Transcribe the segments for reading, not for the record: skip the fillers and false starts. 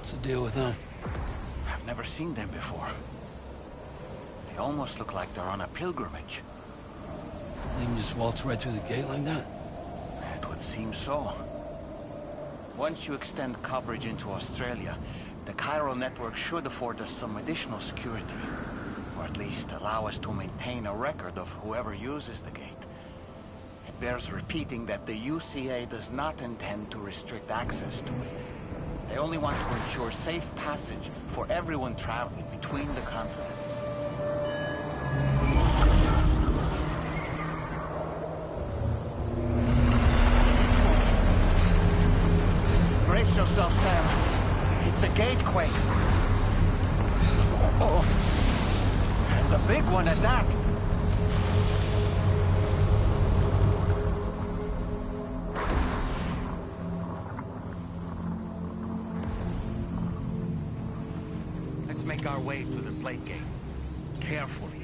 What's the deal with them? I've never seen them before. They almost look like they're on a pilgrimage. They can just waltz right through the gate like that? It would seem so. Once you extend coverage into Australia, the chiral network should afford us some additional security. Or at least allow us to maintain a record of whoever uses the gate. It bears repeating that the UCA does not intend to restrict access to it. They only want to ensure safe passage for everyone traveling between the continents. Brace yourself, Sam. It's a gatequake. Oh, and a big one at that. Let's make our way to the plate gate. Carefully.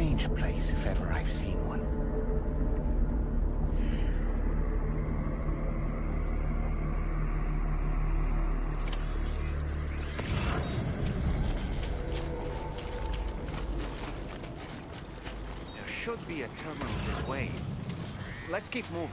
strange place if ever I've seen one. There should be a terminal this way. Let's keep moving.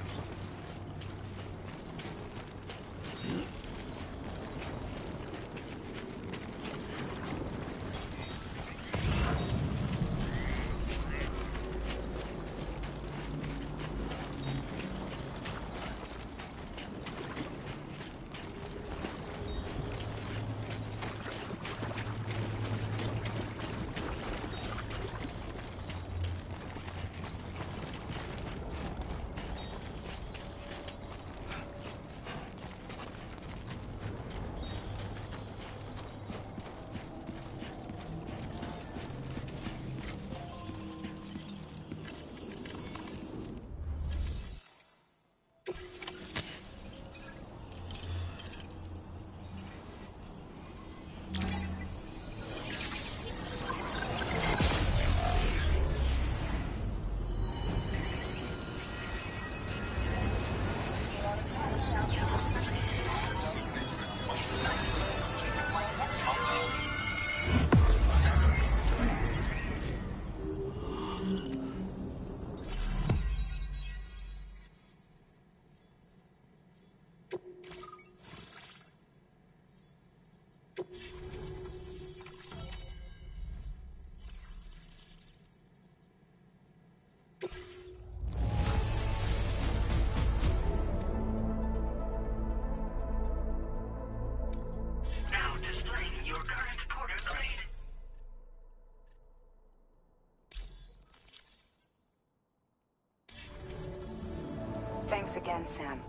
Thanks again, Sam.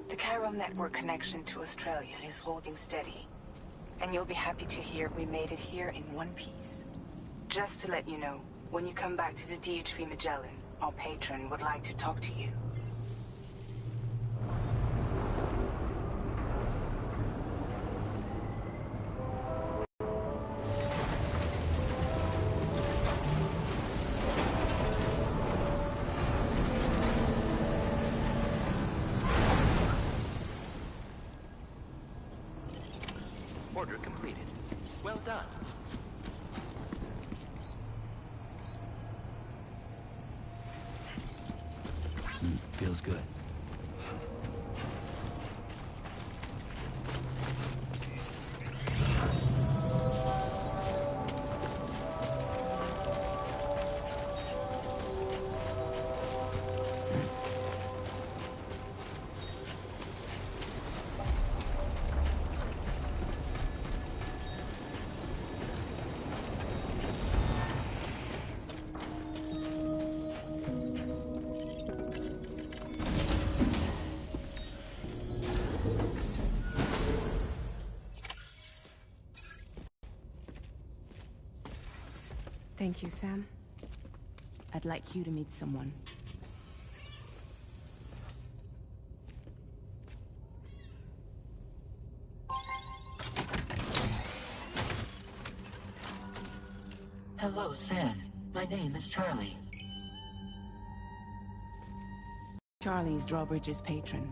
The chiral network connection to Australia is holding steady. And you'll be happy to hear we made it here in one piece. Just to let you know, when you come back to the DHV Magellan, our patron would like to talk to you. Order completed. Well done. Feels good. Thank you, Sam. I'd like you to meet someone. Hello, Sam. My name is Charlie. Charlie's Drawbridge's patron.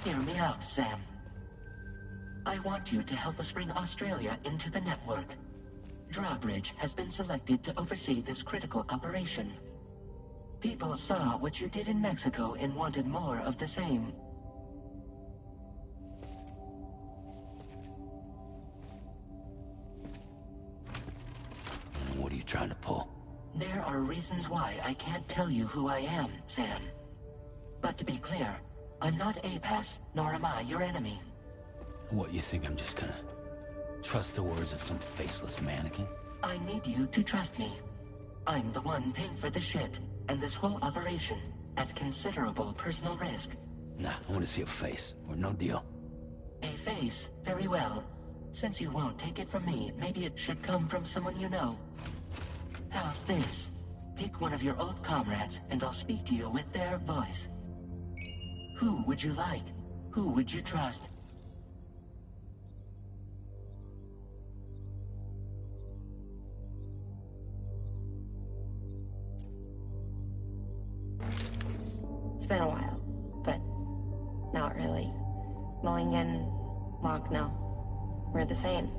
Hear me out, Sam. I want you to help us bring Australia into the network. Drawbridge has been selected to oversee this critical operation. People saw what you did in Mexico and wanted more of the same. What are you trying to pull? There are reasons why I can't tell you who I am, Sam. But to be clear, I'm not APAS, nor am I your enemy. What, you think I'm just gonna trust the words of some faceless mannequin? I need you to trust me. I'm the one paying for the ship and this whole operation at considerable personal risk. Nah, I want to see a face, or no deal. A face? Very well. Since you won't take it from me, maybe it should come from someone you know. How's this? Pick one of your old comrades, and I'll speak to you with their voice. Who would you like? Who would you trust? been a while, but not really. Mulligan, Magna, we're the same.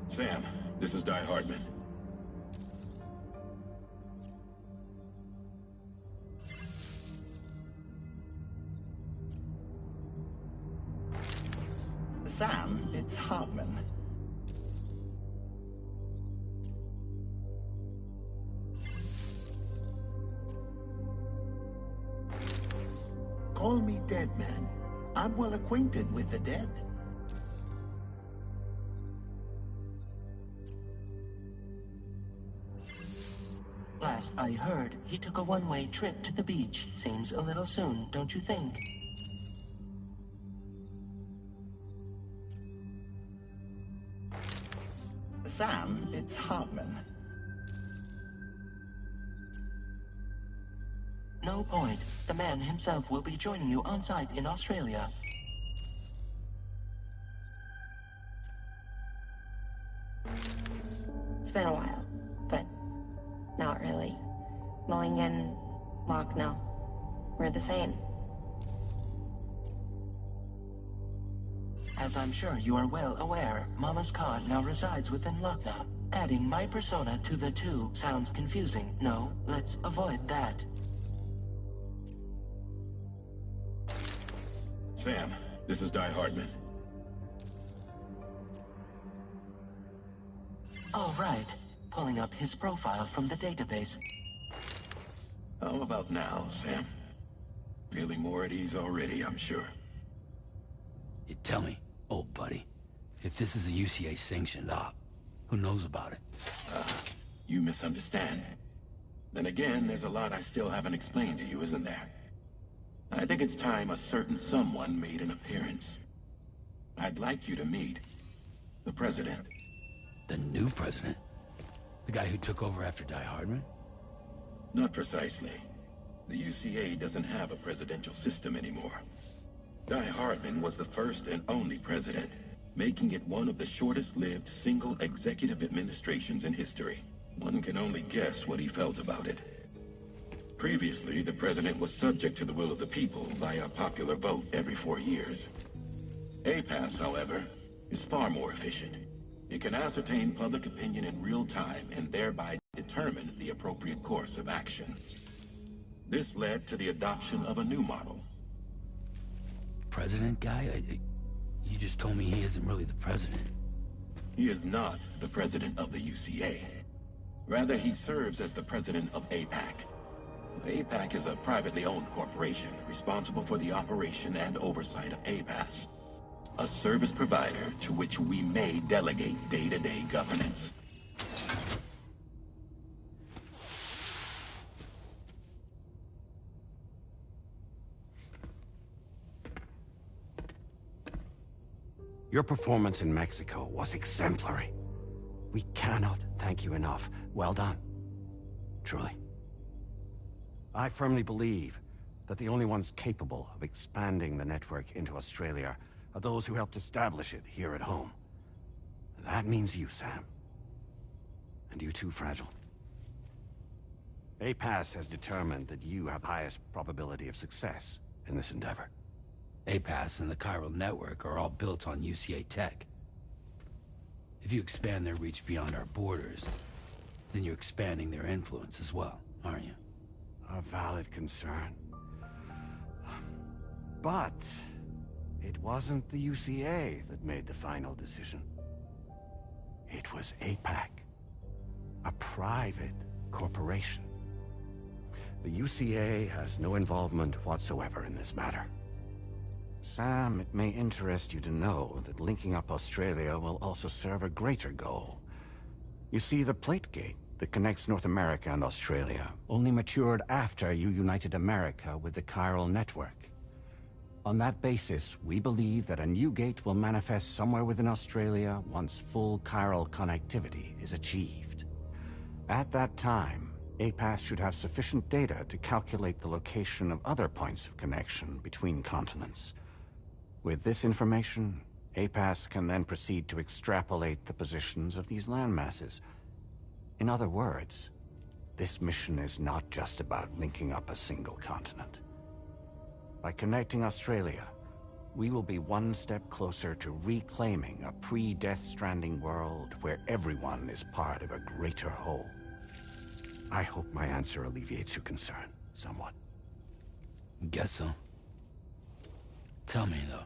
Sam, this is Di Hardman. Sam, it's Hartman. Call me Dead Man. I'm well acquainted with the dead. Last I heard, he took a one-way trip to the beach. Seems a little soon, don't you think? Sam, it's Hartman. No point. The man himself will be joining you on site in Australia. It's been a while, but not really. Mulligan, Magna, we're the same. As I'm sure you are well aware, Mama's car now resides within Lochna. Adding my persona to the two sounds confusing. No, let's avoid that. Sam, this is Di Hardman. All right. Pulling up his profile from the database. How about now, Sam? Feeling more at ease already, I'm sure. You tell me, old buddy, if this is a UCA-sanctioned op, who knows about it? You misunderstand. Then again, there's a lot I still haven't explained to you, isn't there? I think it's time a certain someone made an appearance. I'd like you to meet the President. The new president? The guy who took over after Die Hardman? Not precisely. The UCA doesn't have a presidential system anymore. Die Hardman was the first and only president, making it one of the shortest-lived single executive administrations in history. One can only guess what he felt about it. Previously, the president was subject to the will of the people via a popular vote every 4 years. APAS, however, is far more efficient. It can ascertain public opinion in real time and thereby determine the appropriate course of action. This led to the adoption of a new model. President guy? You just told me he isn't really the president. He is not the president of the UCA. Rather, he serves as the president of APAC. APAC is a privately owned corporation responsible for the operation and oversight of APAS, a service provider to which we may delegate day-to-day governance. Your performance in Mexico was exemplary. We cannot thank you enough. Well done. Truly. I firmly believe that the only ones capable of expanding the network into Australia are those who helped establish it here at home. That means you, Sam. And you too, Fragile. APAS has determined that you have the highest probability of success in this endeavor. APAS and the chiral network are all built on UCA tech. If you expand their reach beyond our borders, then you're expanding their influence as well, aren't you? A valid concern. But it wasn't the UCA that made the final decision. It was APAC, a private corporation. The UCA has no involvement whatsoever in this matter. Sam, it may interest you to know that linking up Australia will also serve a greater goal. You see, the plate gate that connects North America and Australia only matured after you united America with the chiral network. On that basis, we believe that a new gate will manifest somewhere within Australia once full chiral connectivity is achieved. At that time, APAS should have sufficient data to calculate the location of other points of connection between continents. With this information, APAS can then proceed to extrapolate the positions of these landmasses. In other words, this mission is not just about linking up a single continent. By connecting Australia, we will be one step closer to reclaiming a pre-Death Stranding world where everyone is part of a greater whole. I hope my answer alleviates your concern somewhat. Guess so. Tell me, though.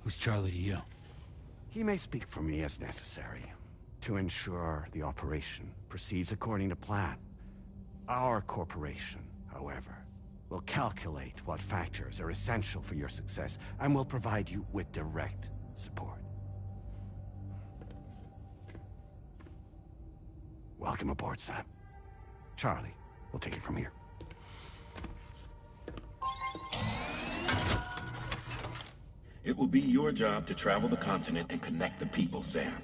Who's Charlie to you? He may speak for me as necessary, to ensure the operation proceeds according to plan. Our corporation, however, will calculate what factors are essential for your success, and will provide you with direct support. Welcome aboard, Sam. Charlie, we'll take it from here. It will be your job to travel the continent and connect the people, Sam.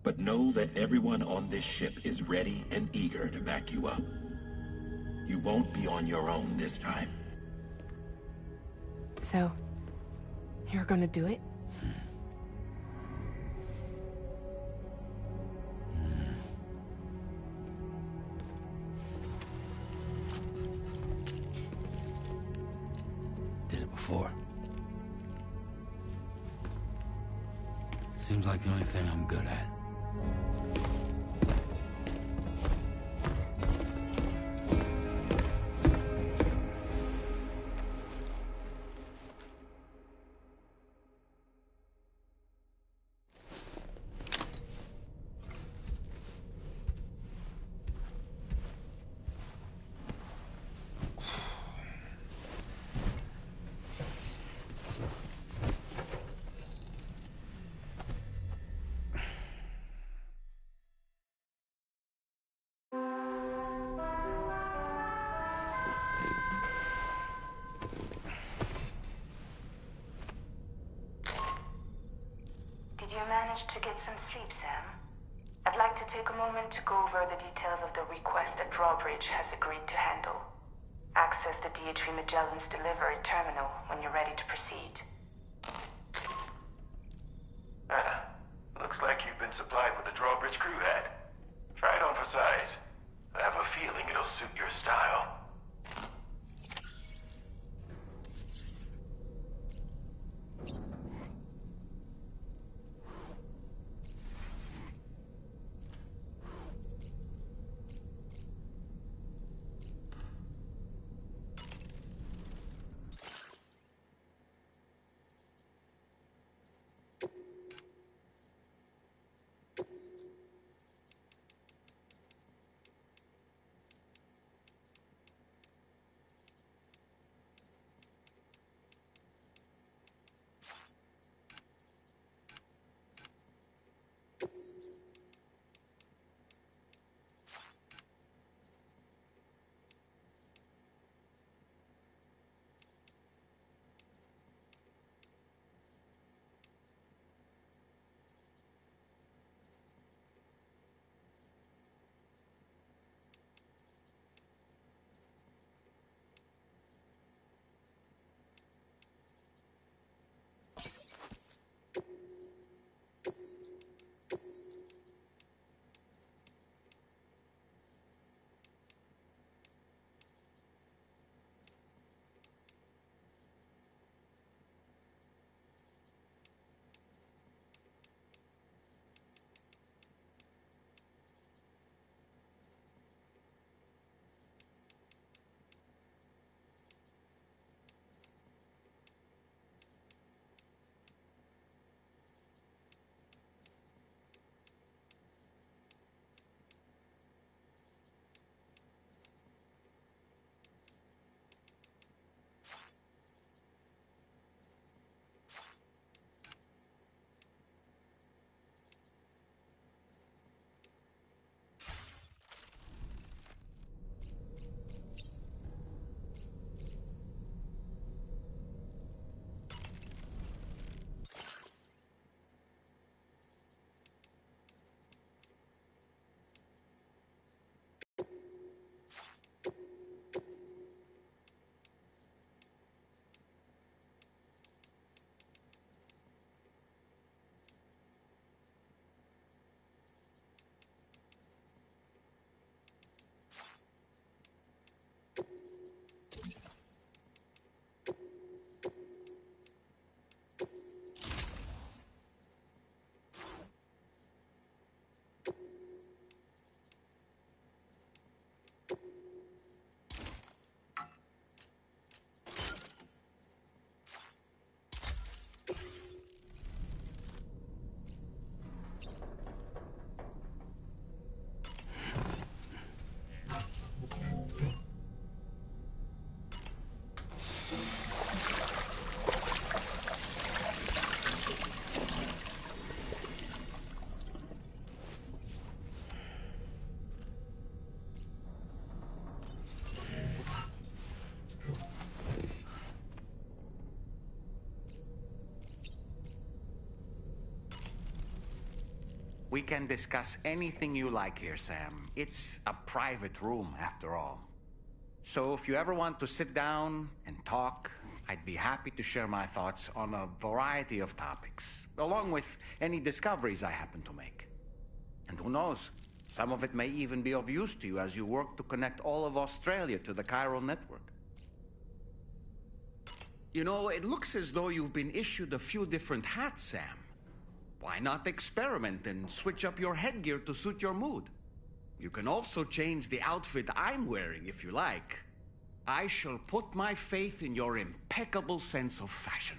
But know that everyone on this ship is ready and eager to back you up. You won't be on your own this time. So, you're gonna do it? Did it before. Seems like the only thing I'm good at. Did you manage to get some sleep, Sam? I'd like to take a moment to go over the details of the request that Drawbridge has agreed to handle. Access the DH3 Magellan's delivery terminal when you're ready to proceed. Looks like you've been supplied with the Drawbridge crew hat. Try it on for size. I have a feeling it'll suit your style. We can discuss anything you like here, Sam. It's a private room, after all. So if you ever want to sit down and talk, I'd be happy to share my thoughts on a variety of topics, along with any discoveries I happen to make. And who knows, some of it may even be of use to you as you work to connect all of Australia to the chiral network. You know, it looks as though you've been issued a few different hats, Sam. Why not experiment and switch up your headgear to suit your mood? You can also change the outfit I'm wearing if you like. I shall put my faith in your impeccable sense of fashion.